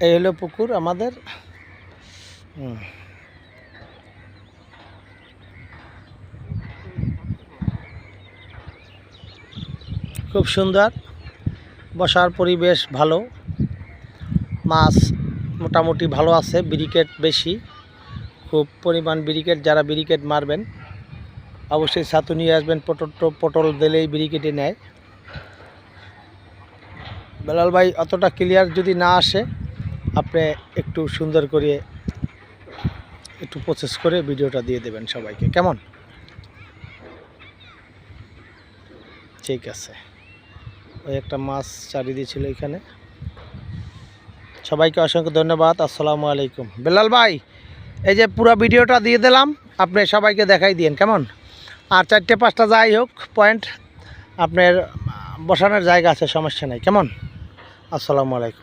এই হলো পুকুর আমাদের। খুব সুন্দর, বসার পরিবেশ ভালো, মাছ মোটামুটি ভালো আছে, ব্রিকেট বেশি, খুব পরিমাণ ব্রিকেট। যারা ব্রিকেট মারবেন অবশ্যই ছাতু নিয়ে আসবেন, পটল দিলেই ব্রিকেটে নেয়। বেলাল ভাই অতটা ক্লিয়ার যদি না আসে, আপনি একটু সুন্দর করে একটু প্রসেস করে ভিডিওটা দিয়ে দেবেন সবাইকে, কেমন? ঠিক আছে। ওই একটা মাছ চারি দিয়েছিল এখানে। সবাইকে অসংখ্য ধন্যবাদ। আসসালামু আলাইকুম। বেলাল ভাই, এই যে পুরো ভিডিওটা দিয়ে দিলাম, আপনি সবাইকে দেখাই দিন, কেমন? আর 4-5টা যাই হোক পয়েন্ট আপনার বসানোর জায়গা আছে, সমস্যা নেই, কেমন? আসসালামু আলাইকুম।